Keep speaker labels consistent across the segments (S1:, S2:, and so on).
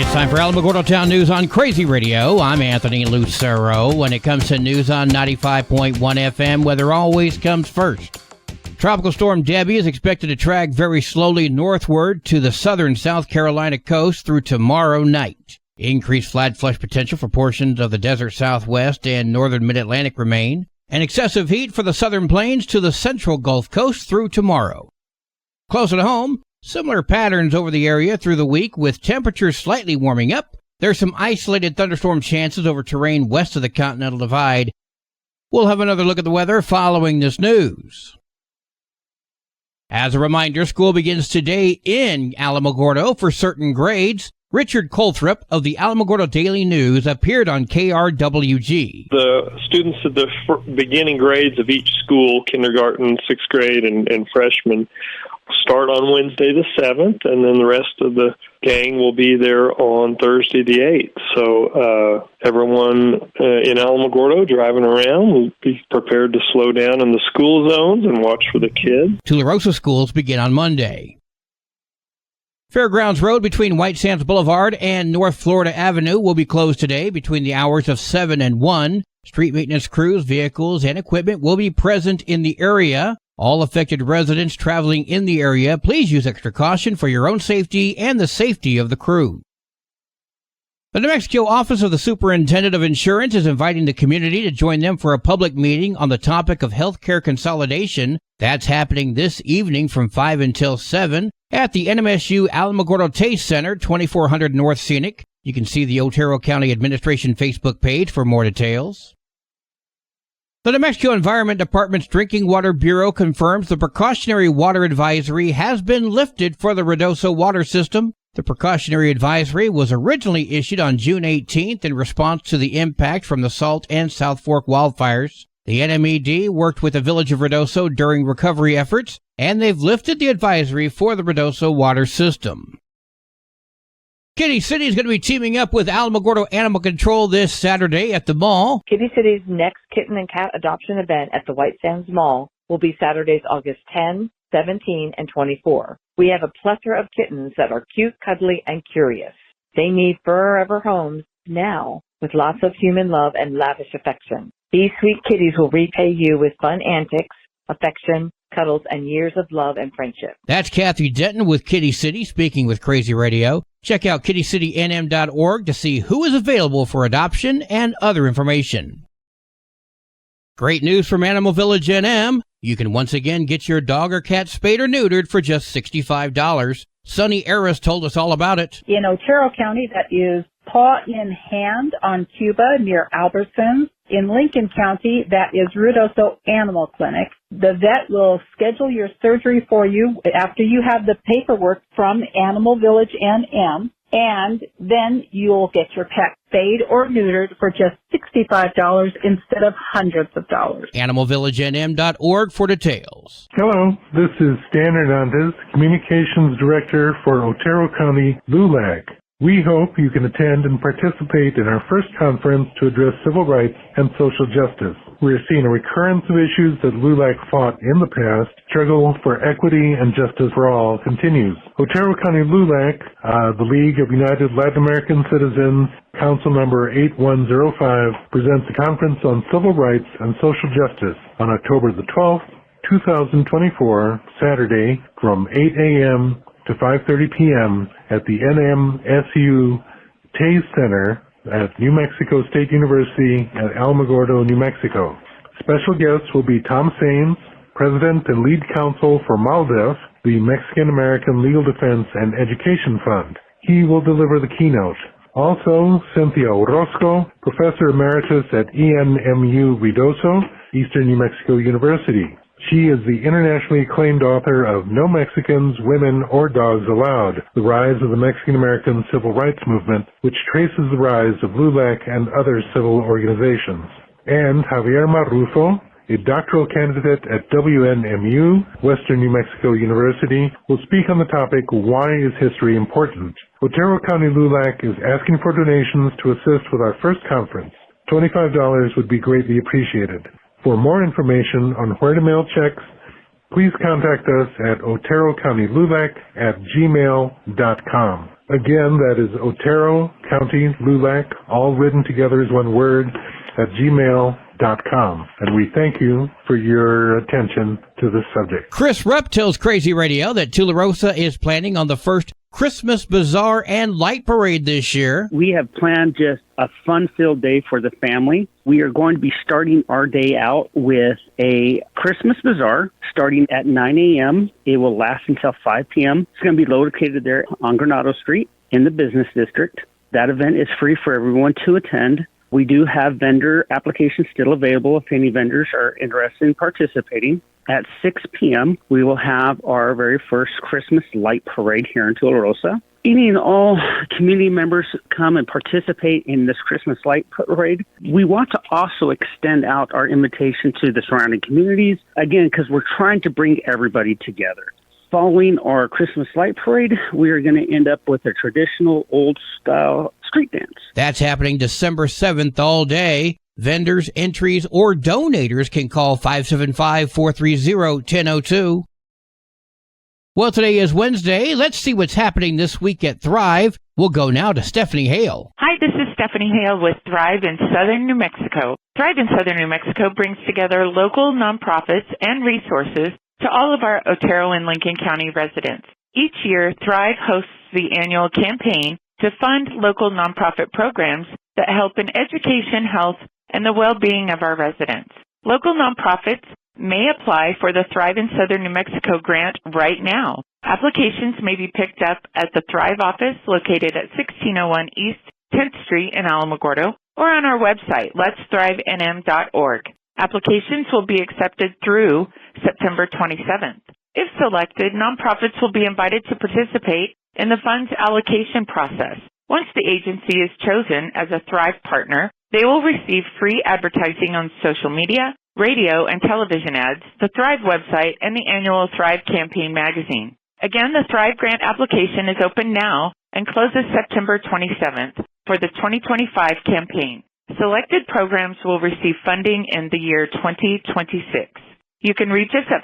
S1: It's time for Alamogordo Town News on Crazy Radio. I'm Anthony Lucero. When it comes to news on 95.1 FM, weather always comes first. Tropical Storm Debbie is expected to track very slowly northward to the southern South Carolina coast through tomorrow night. Increased flat flush potential for portions of the desert southwest and northern mid-Atlantic remain, and excessive heat for the southern plains to the central Gulf Coast through tomorrow. Closer to home, similar patterns over the area through the week with temperatures slightly warming up. There's some isolated thunderstorm chances over terrain west of the Continental Divide. We'll have another look at the weather following this news. As a reminder, school begins today in Alamogordo for certain grades. Richard Colthrop of the Alamogordo Daily News appeared on KRWG.
S2: The students at the beginning grades of each school, kindergarten, 6th grade, and freshmen, start on Wednesday the 7th, and then the rest of the gang will be there on Thursday the 8th. So everyone in Alamogordo driving around will be prepared to slow down in the school zones and watch for the kids.
S1: Tularosa schools begin on Monday. Fairgrounds Road between White Sands Boulevard and North Florida Avenue will be closed today between the hours of 7 and 1. Street maintenance crews, vehicles, and equipment will be present in the area. All affected residents traveling in the area, please use extra caution for your own safety and the safety of the crew. The New Mexico Office of the Superintendent of Insurance is inviting the community to join them for a public meeting on the topic of healthcare consolidation. That's happening this evening from 5 until 7 at the NMSU Alamogordo Taste Center, 2400 North Scenic. You can see the Otero County Administration Facebook page for more details. The New Mexico Environment Department's Drinking Water Bureau confirms the precautionary water advisory has been lifted for the Ruidoso water system. The precautionary advisory was originally issued on June 18th in response to the impact from the Salt and South Fork wildfires. The NMED worked with the village of Ruidoso during recovery efforts, and they've lifted the advisory for the Ruidoso water system. Kitty City is going to be teaming up with Alamogordo Animal Control this Saturday at the mall.
S3: Kitty City's next kitten and cat adoption event at the White Sands Mall will be Saturdays, August 10, 17, and 24. We have a plethora of kittens that are cute, cuddly, and curious. They need forever homes now with lots of human love and lavish affection. These sweet kitties will repay you with fun antics, affection, cuddles, and years of love and friendship.
S1: That's Kathy Denton with Kitty City speaking with Crazy Radio. Check out kittycitynm.org to see who is available for adoption and other information. Great news from Animal Village NM. You can once again get your dog or cat spayed or neutered for just $65. Sonny Aris told us all about it.
S4: In Otero County, that is Paw in Hand on Cuba near Albertsons. In Lincoln County, that is Ruidoso Animal Clinic. The vet will schedule your surgery for you after you have the paperwork from Animal Village NM, and then you'll get your pet spayed or neutered for just $65 instead of hundreds of dollars.
S1: AnimalVillageNM.org for details.
S5: Hello, this is Stan Hernandez, Communications Director for Otero County LULAC. We hope you can attend and participate in our first conference to address civil rights and social justice. We are seeing a recurrence of issues that LULAC fought in the past. Struggle for equity and justice for all continues. Otero County LULAC, the League of United Latin American Citizens, Council Number 8105, presents a conference on civil rights and social justice on October the 12th, 2024, Saturday, from 8 a.m. to 5:30 p.m. at the NMSU Taze Center at New Mexico State University at Alamogordo, New Mexico. Special guests will be Tom Saines, President and Lead Counsel for MALDEF, the Mexican American Legal Defense and Education Fund. He will deliver the keynote. Also, Cynthia Orozco, Professor Emeritus at ENMU Ruidoso, Eastern New Mexico University. She is the internationally acclaimed author of No Mexicans, Women, or Dogs Allowed, The Rise of the Mexican-American Civil Rights Movement, which traces the rise of LULAC and other civil organizations. And Javier Marrufo, a doctoral candidate at WNMU, Western New Mexico University, will speak on the topic, Why is History Important? Otero County LULAC is asking for donations to assist with our first conference. $25 would be greatly appreciated. For more information on where to mail checks, please contact us at oterocountylulac@gmail.com. Again, that is Otero County LULAC, all written together as one word, at gmail.com. And we thank you for your attention to this subject.
S1: Chris Rupp tells Crazy Radio that Tularosa is planning on the first Christmas Bazaar and Light Parade this year.
S6: We have planned just a fun-filled day for the family. We are going to be starting our day out with a Christmas Bazaar starting at 9 a.m. It will last until 5 p.m. It's going to be located there on Granado Street in the business district. That event is free for everyone to attend. We do have vendor applications still available if any vendors are interested in participating. At 6 p.m., we will have our very first Christmas light parade here in Tularosa. Any and all community members come and participate in this Christmas light parade. We want to also extend out our invitation to the surrounding communities, again, because we're trying to bring everybody together. Following our Christmas light parade, we are going to end up with a traditional old-style street dance.
S1: That's happening December 7th all day. Vendors, entries, or donators can call 575-430-1002. Well, today is Wednesday. Let's see what's happening this week at Thrive. We'll go now to Stephanie Hale.
S7: Hi, this is Stephanie Hale with Thrive in Southern New Mexico. Thrive in Southern New Mexico brings together local nonprofits and resources to all of our Otero and Lincoln County residents. Each year, Thrive hosts the annual campaign to fund local nonprofit programs that help in education, health, and the well-being of our residents. Local nonprofits may apply for the Thrive in Southern New Mexico grant right now. Applications may be picked up at the Thrive office located at 1601 East 10th Street in Alamogordo or on our website, letstthrivenm.org. Applications will be accepted through September 27th. If selected, nonprofits will be invited to participate in the funds allocation process. Once the agency is chosen as a Thrive partner, they will receive free advertising on social media, radio, and television ads, the Thrive website, and the annual Thrive Campaign magazine. Again, the Thrive grant application is open now and closes September 27th for the 2025 campaign. Selected programs will receive funding in the year 2026. You can reach us at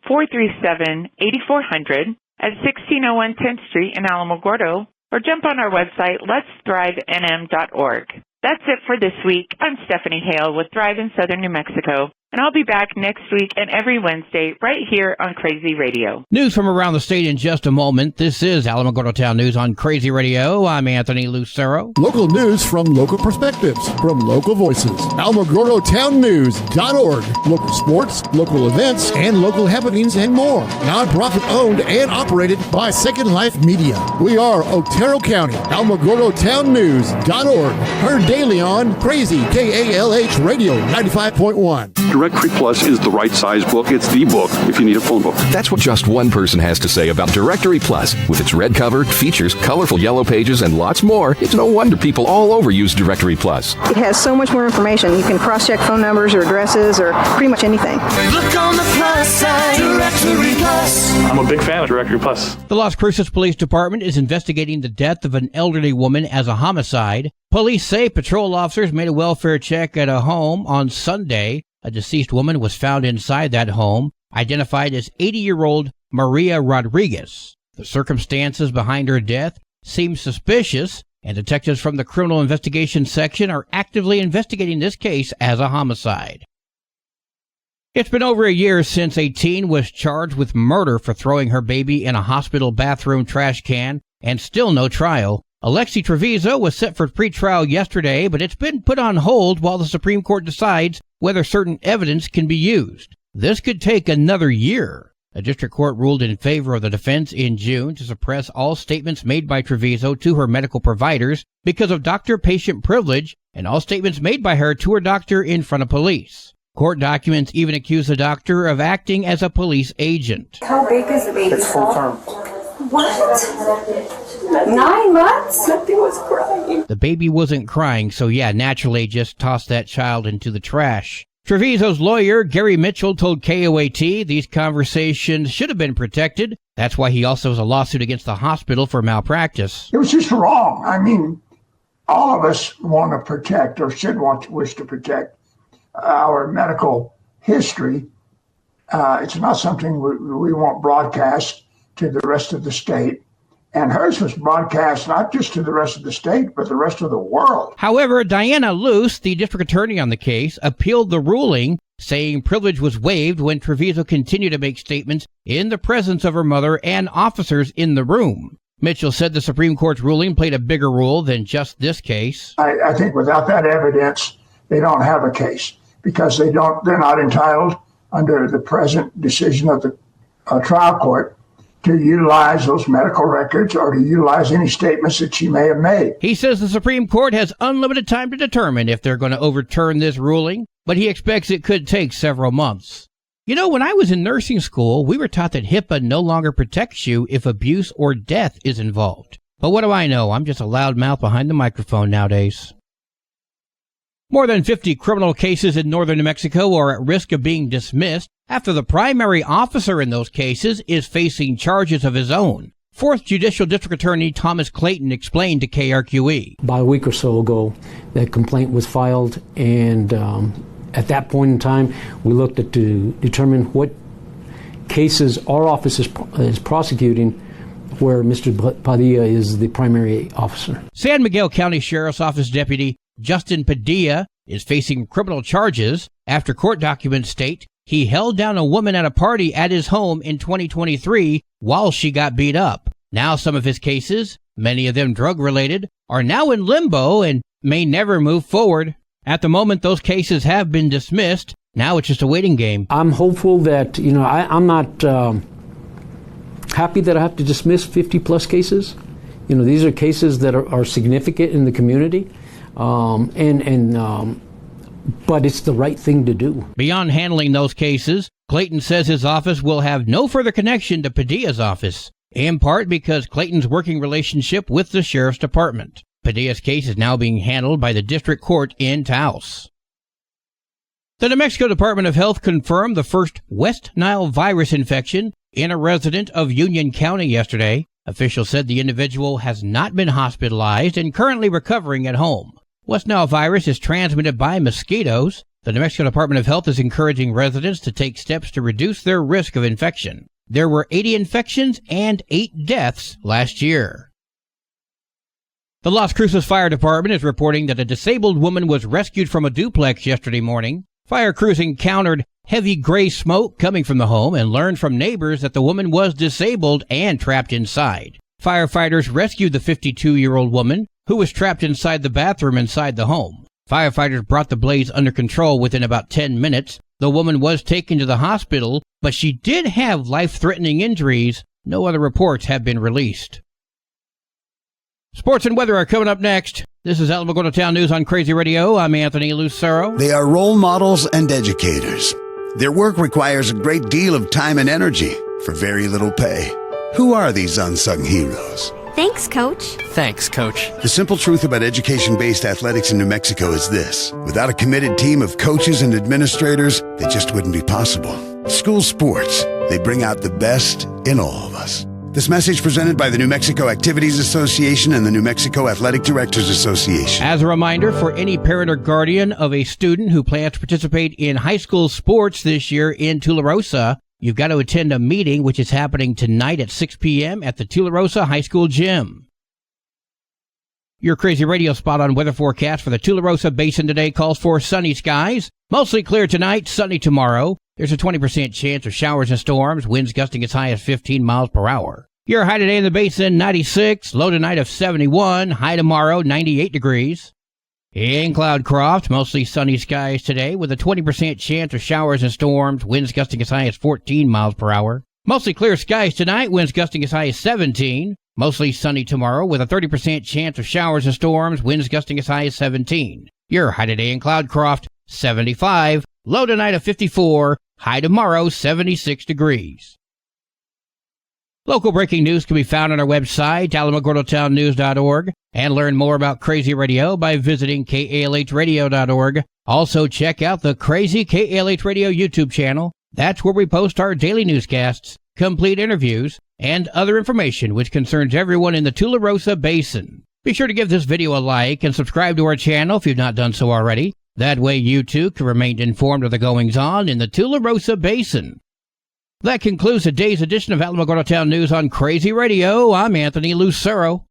S7: 575-437-8400 at 1601 10th Street in Alamogordo, or jump on our website, letstthrivenm.org. That's it for this week. I'm Stephanie Hale with Thrive in Southern New Mexico, and I'll be back next week and every Wednesday right here on Crazy Radio.
S1: News from around the state in just a moment. This is Alamogordo Town News on Crazy Radio. I'm Anthony Lucero.
S8: Local news from local perspectives, from local voices. AlamogordoTownNews.org. Local sports, local events, and local happenings and more. Nonprofit owned and operated by Second Life Media. We are Otero County. AlamogordoTownNews.org. Heard daily on Crazy KALH Radio 95.1.
S9: Directory Plus is the right size book. It's the book if you need a phone book.
S10: That's what just one person has to say about Directory Plus. With its red cover, features, colorful yellow pages, and lots more, it's no wonder people all over use Directory Plus.
S11: It has so much more information. You can cross-check phone numbers or addresses or pretty much anything.
S12: Look on the plus side, Directory Plus.
S2: I'm a big fan of Directory Plus.
S1: The Las Cruces Police Department is investigating the death of an elderly woman as a homicide. Police say patrol officers made a welfare check at a home on Sunday. A deceased woman was found inside that home, identified as 80-year-old Maria Rodriguez. The circumstances behind her death seem suspicious, and detectives from the Criminal Investigation Section are actively investigating this case as a homicide. It's been over a year since a teen was charged with murder for throwing her baby in a hospital bathroom trash can, and still no trial. Alexi Trevizo was set for pretrial yesterday, but it's been put on hold while the Supreme Court decides whether certain evidence can be used. This could take another year. A district court ruled in favor of the defense in June to suppress all statements made by Trevizo to her medical providers because of doctor-patient privilege and all statements made by her to her doctor in front of police. Court documents even accuse the doctor of acting as a police agent.
S13: How big is the baby?
S2: It's full term.
S13: What? 9 months? Nothing was crying.
S1: The baby wasn't crying, so yeah, naturally just tossed that child into the trash. Trevizo's lawyer, Gary Mitchell, told KOAT these conversations should have been protected. That's why he also has a lawsuit against the hospital for malpractice.
S14: It was just wrong. I mean, all of us want to protect or wish to protect our medical history. It's not something we want broadcast to the rest of the state. And hers was broadcast not just to the rest of the state, but the rest of the world.
S1: However, Diana Luce, the district attorney on the case, appealed the ruling, saying privilege was waived when Treviso continued to make statements in the presence of her mother and officers in the room. Mitchell said the Supreme Court's ruling played a bigger role than just this case.
S14: I think without that evidence, they don't have a case because they're not entitled under the present decision of the trial court to utilize those medical records or to utilize any statements that she may have made.
S1: He says the Supreme Court has unlimited time to determine if they're going to overturn this ruling, but he expects it could take several months. You know, when I was in nursing school, we were taught that HIPAA no longer protects you if abuse or death is involved. But what do I know? I'm just a loudmouth behind the microphone nowadays. More than 50 criminal cases in northern New Mexico are at risk of being dismissed after the primary officer in those cases is facing charges of his own. 4th Judicial District Attorney Thomas Clayton explained to KRQE.
S15: About a week or so ago, that complaint was filed, and at that point in time, we looked at to determine what cases our office is prosecuting where Mr. Padilla is the primary officer.
S1: San Miguel County Sheriff's Office Deputy Justin Padilla is facing criminal charges after court documents state he held down a woman at a party at his home in 2023 while she got beat up. Now some of his cases, many of them drug-related, are now in limbo and may never move forward. At the moment, those cases have been dismissed. Now it's just a waiting game.
S15: I'm hopeful that, I'm not happy that I have to dismiss 50-plus cases. These are cases that are significant in the community. But it's the right thing to do.
S1: Beyond handling those cases, Clayton says his office will have no further connection to Padilla's office, in part because Clayton's working relationship with the Sheriff's Department. Padilla's case is now being handled by the District Court in Taos. The New Mexico Department of Health confirmed the first West Nile virus infection in a resident of Union County yesterday. Officials said the individual has not been hospitalized and currently recovering at home. West Nile virus is transmitted by mosquitoes. The New Mexico Department of Health is encouraging residents to take steps to reduce their risk of infection. There were 80 infections and 8 deaths last year. The Las Cruces Fire Department is reporting that a disabled woman was rescued from a duplex yesterday morning. Fire crews encountered heavy gray smoke coming from the home and learned from neighbors that the woman was disabled and trapped inside. Firefighters rescued the 52-year-old woman, who was trapped inside the bathroom inside the home. Firefighters brought the blaze under control within about 10 minutes. The woman was taken to the hospital, but she did have life-threatening injuries. No other reports have been released. Sports and weather are coming up next. This is Alamogordo Town News on Crazy Radio. I'm Anthony Lucero.
S16: They are role models and educators. Their work requires a great deal of time and energy for very little pay. Who are these unsung heroes?
S17: Thanks, Coach.
S18: Thanks, Coach.
S16: The simple truth about education-based athletics in New Mexico is this. Without a committed team of coaches and administrators, they just wouldn't be possible. School sports, they bring out the best in all of us. This message presented by the New Mexico Activities Association and the New Mexico Athletic Directors Association.
S1: As a reminder, for any parent or guardian of a student who plans to participate in high school sports this year in Tularosa, you've got to attend a meeting which is happening tonight at 6 p.m. at the Tularosa High School Gym. Your Crazy Radio spot on weather forecast for the Tularosa Basin today calls for sunny skies. Mostly clear tonight, sunny tomorrow. There's a 20% chance of showers and storms, winds gusting as high as 15 miles per hour. Your high today in the basin, 96, low tonight of 71, high tomorrow, 98 degrees. In Cloudcroft, mostly sunny skies today with a 20% chance of showers and storms, winds gusting as high as 14 miles per hour. Mostly clear skies tonight, winds gusting as high as 17. Mostly sunny tomorrow with a 30% chance of showers and storms, winds gusting as high as 17. Your high today in Cloudcroft, 75, low tonight of 54, high tomorrow, 76 degrees. Local breaking news can be found on our website, alamogordotownnews.org, and learn more about Crazy Radio by visiting KALHradio.org. Also, check out the Crazy KALH Radio YouTube channel. That's where we post our daily newscasts, complete interviews, and other information which concerns everyone in the Tularosa Basin. Be sure to give this video a like and subscribe to our channel if you've not done so already. That way you too can remain informed of the goings-on in the Tularosa Basin. That concludes today's edition of Alamogordo Town News on Crazy Radio. I'm Anthony Lucero.